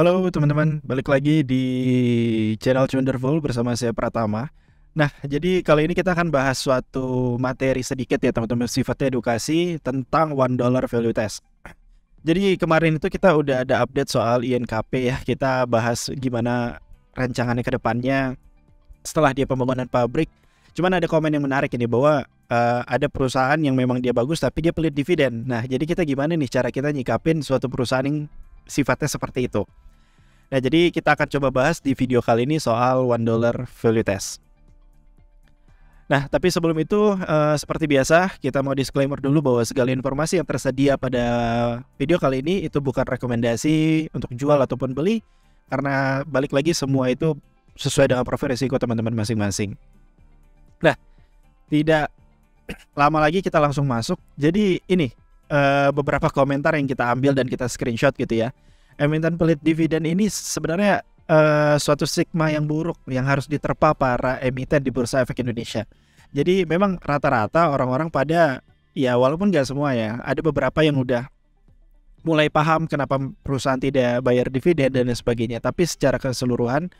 Halo teman-teman, balik lagi di channel Wonderful bersama saya Pratama. Nah, jadi kali ini kita akan bahas suatu materi sedikit ya teman-teman, sifatnya edukasi tentang $1 value test. Jadi kemarin itu kita udah ada update soal INKP ya, kita bahas gimana rancangannya ke depannya setelah dia pembangunan pabrik. Cuman ada komen yang menarik ini bahwa ada perusahaan yang memang dia bagus tapi dia pelit dividen. Nah, jadi kita gimana nih cara kita nyikapin suatu perusahaan yang sifatnya seperti itu. Nah, jadi kita akan coba bahas di video kali ini soal $1 value test. Nah, tapi sebelum itu seperti biasa kita mau disclaimer dulu bahwa segala informasi yang tersedia pada video kali ini itu bukan rekomendasi untuk jual ataupun beli, karena balik lagi semua itu sesuai dengan profil risiko teman-teman masing-masing. Nah, tidak lama lagi kita langsung masuk. Jadi ini beberapa komentar yang kita ambil dan kita screenshot gitu ya. Emiten pelit dividen ini sebenarnya suatu stigma yang buruk yang harus diterpa para emiten di Bursa Efek Indonesia. Jadi memang rata-rata orang-orang pada, ya walaupun nggak semua ya, ada beberapa yang udah mulai paham kenapa perusahaan tidak bayar dividen dan sebagainya. Tapi secara keseluruhan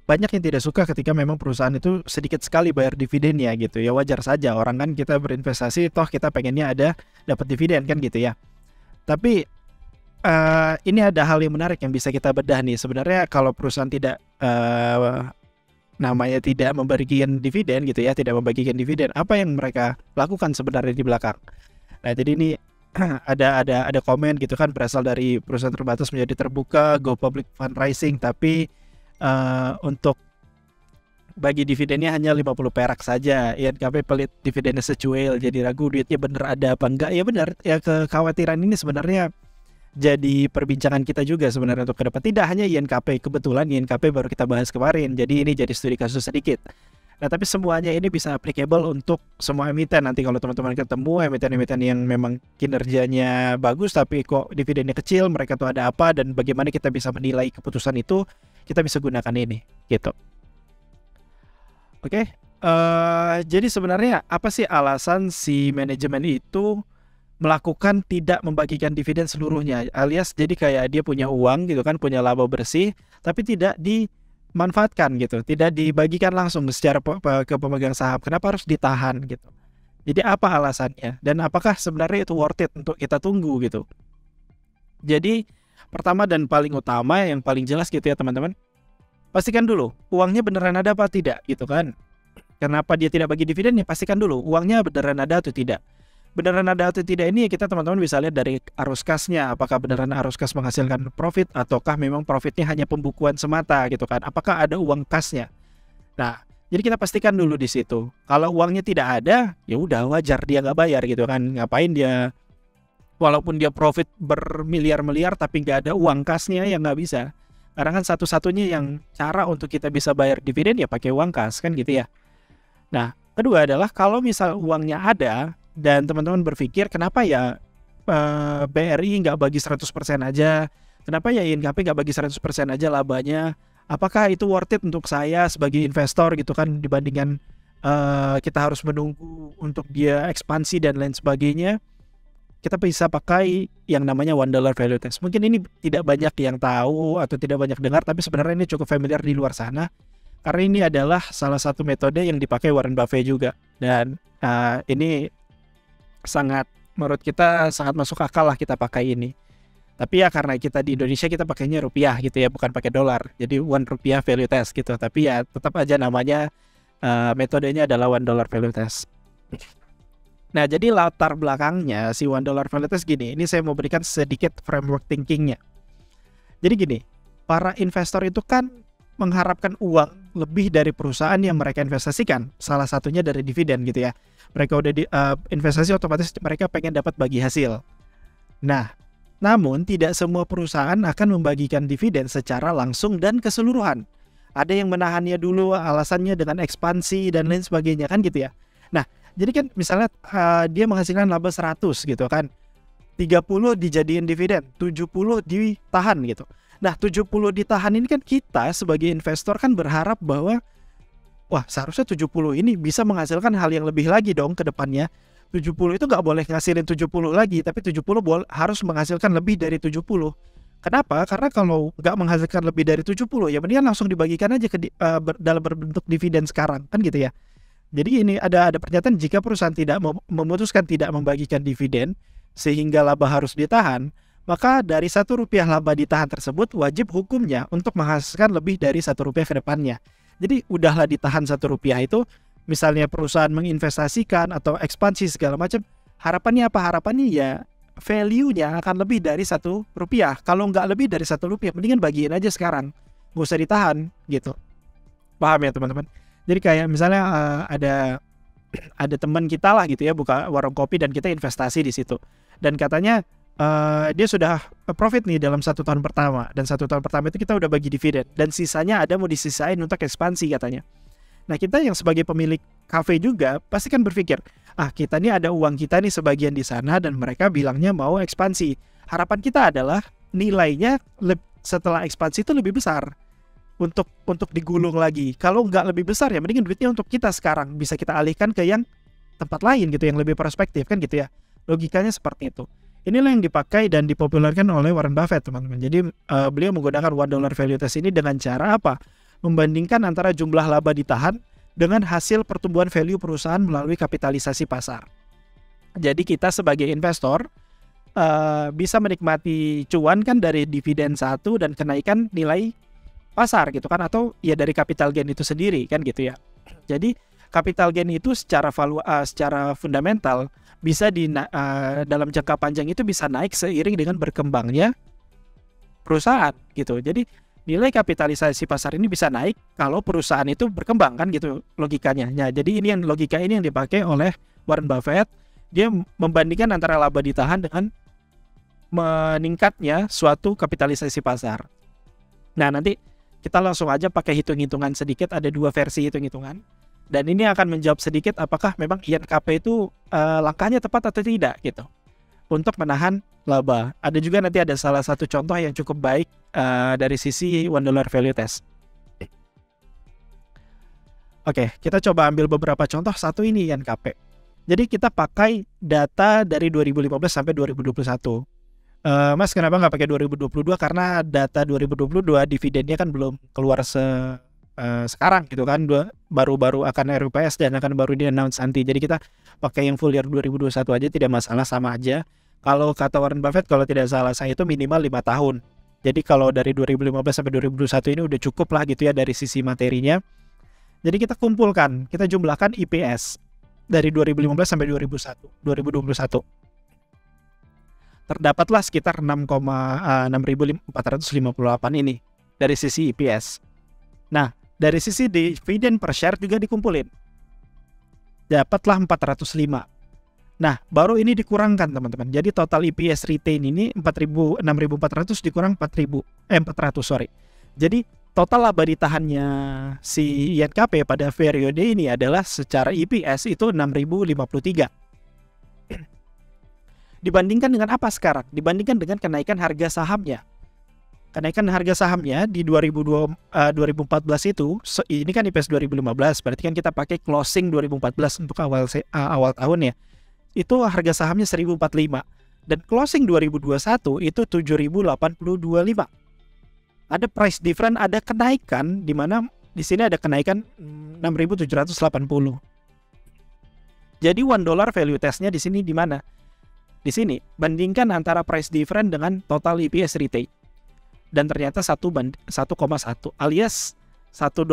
banyak yang tidak suka ketika memang perusahaan itu sedikit sekali bayar dividennya gitu. Ya wajar saja, orang kan kita berinvestasi toh kita pengennya ada dapat dividen kan gitu ya. Tapi ini ada hal yang menarik yang bisa kita bedah nih. Sebenarnya kalau perusahaan tidak namanya tidak membagikan dividen gitu ya, tidak membagikan dividen, apa yang mereka lakukan sebenarnya di belakang? Nah, jadi ini ada komen gitu kan, berasal dari perusahaan terbatas menjadi terbuka, go public fundraising, tapi untuk bagi dividennya hanya 50 perak saja. INKP pelit dividennya secuil, jadi ragu duitnya bener ada apa enggak. Ya benar, ya kekhawatiran ini sebenarnya jadi perbincangan kita juga sebenarnya untuk ke depan. Tidak hanya INKP, kebetulan INKP baru kita bahas kemarin, jadi ini jadi studi kasus sedikit. Nah, tapi semuanya ini bisa applicable untuk semua emiten. Nanti kalau teman-teman ketemu emiten-emiten yang memang kinerjanya bagus tapi kok dividennya kecil, mereka tuh ada apa dan bagaimana kita bisa menilai keputusan itu, kita bisa gunakan ini gitu. Oke, jadi sebenarnya apa sih alasan si manajemen itu melakukan tidak membagikan dividen seluruhnya, alias jadi kayak dia punya uang gitu kan, punya laba bersih tapi tidak dimanfaatkan gitu, tidak dibagikan langsung secara ke pemegang saham. Kenapa harus ditahan gitu? Jadi apa alasannya dan apakah sebenarnya itu worth it untuk kita tunggu gitu? Jadi pertama dan paling utama yang paling jelas gitu ya teman-teman, pastikan dulu uangnya beneran ada apa tidak gitu kan. Kenapa dia tidak bagi dividen? Ya pastikan dulu uangnya beneran ada atau tidak. Beneran ada atau tidak ini kita teman-teman bisa lihat dari arus kasnya. Apakah beneran arus kas menghasilkan profit ataukah memang profitnya hanya pembukuan semata gitu kan. Apakah ada uang kasnya. Nah, jadi kita pastikan dulu di situ. Kalau uangnya tidak ada, ya udah wajar dia nggak bayar gitu kan. Ngapain dia, walaupun dia profit bermiliar-miliar tapi nggak ada uang kasnya, ya nggak bisa. Karena kan satu-satunya yang cara untuk kita bisa bayar dividen ya pakai uang kas kan gitu ya. Nah, kedua adalah kalau misal uangnya ada dan teman-teman berpikir kenapa ya BRI nggak bagi 100% aja, kenapa ya INKP nggak bagi 100% aja labanya, apakah itu worth it untuk saya sebagai investor gitu kan, dibandingkan kita harus menunggu untuk dia ekspansi dan lain sebagainya. Kita bisa pakai yang namanya $1 value test. Mungkin ini tidak banyak yang tahu atau tidak banyak dengar, tapi sebenarnya ini cukup familiar di luar sana, karena ini adalah salah satu metode yang dipakai Warren Buffett juga. Dan ini sangat, menurut kita sangat masuk akal lah kita pakai ini. Tapi ya karena kita di Indonesia kita pakainya rupiah gitu ya, bukan pakai dolar. Jadi $1 value test gitu. Tapi ya tetap aja namanya metodenya adalah $1 value test. Nah, jadi latar belakangnya si $1 value test gini. Ini saya mau berikan sedikit framework thinkingnya. Jadi gini, para investor itu kan mengharapkan uang lebih dari perusahaan yang mereka investasikan. Salah satunya dari dividen gitu ya. Mereka udah investasi, otomatis mereka pengen dapat bagi hasil. Nah, namun tidak semua perusahaan akan membagikan dividen secara langsung dan keseluruhan. Ada yang menahannya dulu, alasannya dengan ekspansi dan lain sebagainya kan gitu ya. Nah, jadi kan misalnya dia menghasilkan laba 100 gitu kan, 30 dijadiin dividen, 70 ditahan gitu. Nah, 70 ditahan ini kan kita sebagai investor kan berharap bahwa wah, seharusnya 70 ini bisa menghasilkan hal yang lebih lagi dong ke depannya. 70 itu nggak boleh ngasilin 70 lagi, tapi 70 harus menghasilkan lebih dari 70. Kenapa? Karena kalau nggak menghasilkan lebih dari 70, ya mendingan langsung dibagikan aja dalam berbentuk dividen sekarang, kan gitu ya. Jadi ini ada pernyataan, jika perusahaan tidak memutuskan tidak membagikan dividen sehingga laba harus ditahan, maka dari Rp1 laba ditahan tersebut wajib hukumnya untuk menghasilkan lebih dari Rp1 ke depannya. Jadi udahlah ditahan Rp1 itu, misalnya perusahaan menginvestasikan atau ekspansi segala macam, harapannya apa? Harapannya ya value-nya akan lebih dari Rp1. Kalau nggak lebih dari Rp1, mendingan bagiin aja sekarang, nggak usah ditahan gitu. Paham ya teman-teman? Jadi kayak misalnya ada teman kita lah gitu ya, buka warung kopi dan kita investasi di situ, dan katanya dia sudah profit nih dalam 1 tahun pertama, dan 1 tahun pertama itu kita udah bagi dividen dan sisanya ada mau disisain untuk ekspansi katanya. Nah, kita yang sebagai pemilik kafe juga pasti kan berpikir, kita nih ada uang kita nih sebagian di sana dan mereka bilangnya mau ekspansi. Harapan kita adalah nilainya setelah ekspansi itu lebih besar untuk digulung lagi. Kalau nggak lebih besar ya mendingan duitnya untuk kita sekarang bisa kita alihkan ke yang tempat lain gitu, yang lebih prospektif kan gitu ya. Logikanya seperti itu. Inilah yang dipakai dan dipopulerkan oleh Warren Buffett, teman-teman. Jadi beliau menggunakan $1 value test ini dengan cara apa? Membandingkan antara jumlah laba ditahan dengan hasil pertumbuhan value perusahaan melalui kapitalisasi pasar. Jadi kita sebagai investor bisa menikmati cuan kan dari dividen 1 dan kenaikan nilai pasar gitu kan, atau ya dari capital gain itu sendiri kan gitu ya. Jadi capital gain itu secara fundamental bisa dalam jangka panjang itu bisa naik seiring dengan berkembangnya perusahaan gitu. Jadi nilai kapitalisasi pasar ini bisa naik kalau perusahaan itu berkembang kan gitu logikanya. Nah, jadi logika ini yang dipakai oleh Warren Buffett. Dia membandingkan antara laba ditahan dengan meningkatnya suatu kapitalisasi pasar. Nah, nanti kita langsung aja pakai hitung-hitungan sedikit, ada 2 versi hitung-hitungan. Dan ini akan menjawab sedikit apakah memang INKP itu langkahnya tepat atau tidak gitu untuk menahan laba. Ada juga nanti ada salah satu contoh yang cukup baik dari sisi $1 value test. Oke, kita coba ambil beberapa contoh. Satu ini INKP. Jadi kita pakai data dari 2015 sampai 2021. Mas, kenapa nggak pakai 2022? Karena data 2022 dividennya kan belum keluar sekarang gitu kan, baru akan RUPS dan akan baru di-announce nanti. Jadi kita pakai yang full year 2021 aja, tidak masalah, sama aja. Kalau kata Warren Buffett, kalau tidak salah saya itu minimal 5 tahun. Jadi kalau dari 2015 sampai 2021 ini udah cukup lah gitu ya dari sisi materinya. Jadi kita kumpulkan, kita jumlahkan IPS dari 2015 sampai 2021. Terdapatlah sekitar 6.458 ini dari sisi EPS. Nah, dari sisi dividen per share juga dikumpulin. Dapatlah 405. Nah, baru ini dikurangkan teman-teman. Jadi total EPS retain ini 6.400 dikurang 400, sorry. Jadi total laba ditahannya si INKP pada periode ini adalah secara EPS itu 6.053. Dibandingkan dengan apa sekarang? Dibandingkan dengan kenaikan harga sahamnya. Kenaikan harga sahamnya di 2014 itu, ini kan IPS 2015, berarti kan kita pakai closing 2014 untuk awal tahun ya. Itu harga sahamnya 1045 dan closing 2021 itu 7082.5. Ada price difference, ada kenaikan di mana di sini ada kenaikan 6.780. Jadi $1 value testnya di sini di mana? Di sini bandingkan antara price difference dengan total EPS retain. Dan ternyata 1,1 alias $1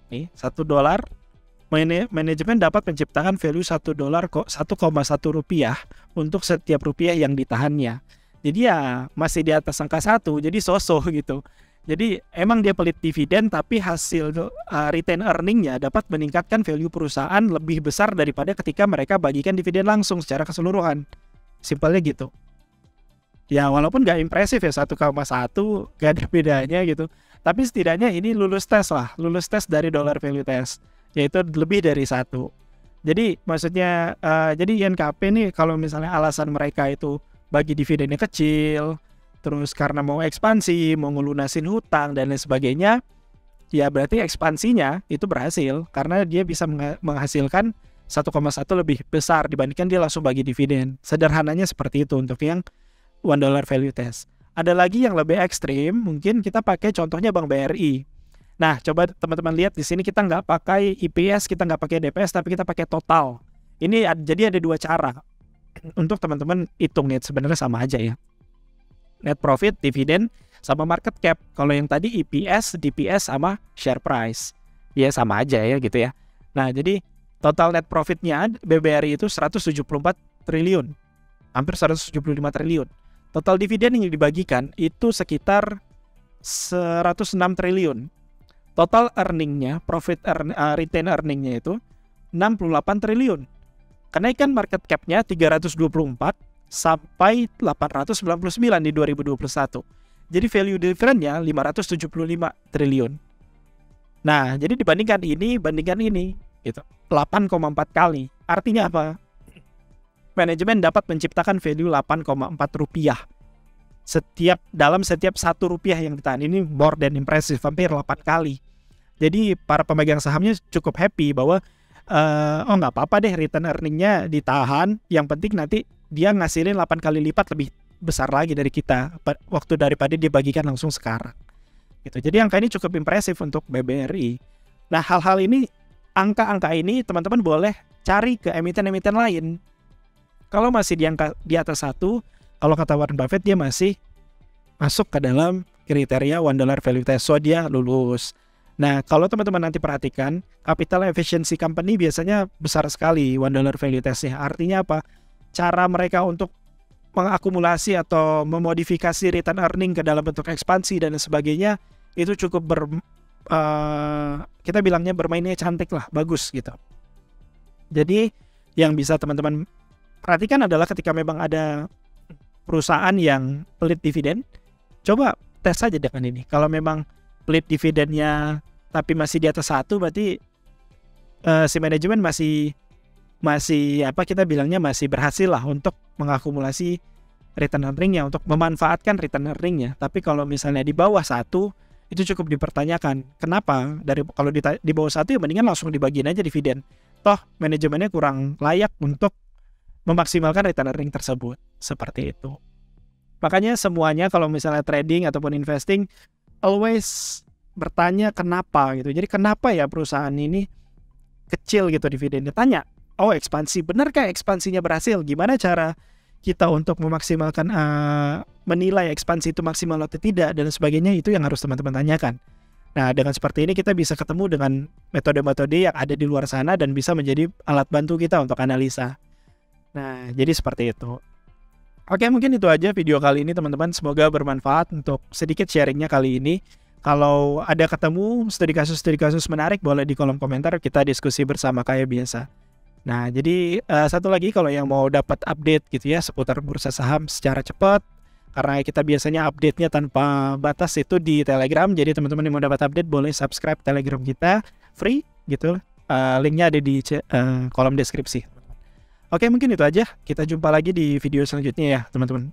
nih, $1 manajemen dapat menciptakan value $1 kok 1,1 rupiah untuk setiap rupiah yang ditahannya. Jadi ya masih di atas angka 1, jadi so-so gitu. Jadi emang dia pelit dividen, tapi hasil retain earningnya dapat meningkatkan value perusahaan lebih besar daripada ketika mereka bagikan dividen langsung secara keseluruhan. Simpelnya gitu. Ya walaupun gak impresif ya 1,1, gak ada bedanya gitu. Tapi setidaknya ini lulus tes dari dollar value test, yaitu lebih dari 1. Jadi maksudnya jadi INKP nih kalau misalnya alasan mereka itu bagi dividennya kecil, terus karena mau ekspansi, mau ngelunasin hutang dan lain sebagainya, ya berarti ekspansinya itu berhasil karena dia bisa menghasilkan 1,1 lebih besar dibandingkan dia langsung bagi dividen. Sederhananya seperti itu untuk yang $1 value test. Ada lagi yang lebih ekstrim, mungkin kita pakai contohnya Bank BRI. Nah, coba teman-teman lihat di sini kita nggak pakai EPS, kita nggak pakai DPS, tapi kita pakai total. Ini jadi ada dua cara untuk teman-teman hitung nih, sebenarnya sama aja ya. Net profit, dividen, sama market cap. Kalau yang tadi EPS, DPS, sama share price. Ya sama aja ya gitu ya. Nah, jadi total net profitnya BBRI itu 174 triliun. Hampir 175 triliun. Total dividen yang dibagikan itu sekitar 106 triliun. Total earningnya, retain earningnya itu 68 triliun. Kenaikan market cap-nya 324 sampai 899 di 2021. Jadi value difference-nya 575 triliun. Nah, jadi bandingkan ini gitu. 8,4 kali. Artinya apa? Manajemen dapat menciptakan value 8,4 rupiah dalam setiap 1 rupiah yang ditahan. Ini more than impressive, hampir 8 kali. Jadi para pemegang sahamnya cukup happy bahwa nggak apa-apa deh return earningnya ditahan, yang penting nanti dia ngasilin 8 kali lipat lebih besar lagi dari kita waktu daripada dibagikan langsung sekarang gitu. Jadi angka ini cukup impresif untuk BBRI. Nah, hal-hal ini, angka-angka ini teman-teman boleh cari ke emiten-emiten lain. Kalau masih di atas 1, kalau kata Warren Buffett dia masih masuk ke dalam kriteria $1 value test, so dia lulus. Nah, kalau teman-teman nanti perhatikan, capital efficiency company biasanya besar sekali $1 value testnya. Artinya apa? Cara mereka untuk mengakumulasi atau memodifikasi return earning ke dalam bentuk ekspansi dan sebagainya itu cukup kita bilangnya bermainnya cantik lah, bagus gitu. Jadi yang bisa teman-teman perhatikan adalah ketika memang ada perusahaan yang pelit dividen, coba tes saja dengan ini. Kalau memang pelit dividennya tapi masih di atas 1, berarti si manajemen masih kita bilangnya masih berhasil lah untuk mengakumulasi return earningnya, untuk memanfaatkan return earningnya. Tapi kalau misalnya di bawah 1, itu cukup dipertanyakan. Kenapa? Kalau di bawah 1 ya mendingan langsung dibagiin aja dividen. Toh manajemennya kurang layak untuk memaksimalkan return earning tersebut. Seperti itu. Makanya semuanya kalau misalnya trading ataupun investing, always bertanya kenapa gitu. Jadi kenapa ya perusahaan ini kecil gitu dividennya? Tanya, oh ekspansi, benarkah ekspansinya berhasil? Gimana cara kita untuk memaksimalkan menilai ekspansi itu maksimal atau tidak dan sebagainya, itu yang harus teman-teman tanyakan. Nah, dengan seperti ini kita bisa ketemu dengan metode-metode yang ada di luar sana dan bisa menjadi alat bantu kita untuk analisa. Nah, jadi seperti itu. Oke, mungkin itu aja video kali ini teman-teman. Semoga bermanfaat untuk sedikit sharingnya kali ini. Kalau ada ketemu studi kasus menarik, boleh di kolom komentar kita diskusi bersama kayak biasa. Nah, jadi satu lagi, kalau yang mau dapat update gitu ya seputar bursa saham secara cepat, karena kita biasanya update-nya tanpa batas itu di Telegram. Jadi teman-teman yang mau dapat update boleh subscribe Telegram kita, free gitu. Linknya ada di kolom deskripsi. Oke, mungkin itu aja. Kita jumpa lagi di video selanjutnya ya teman-teman.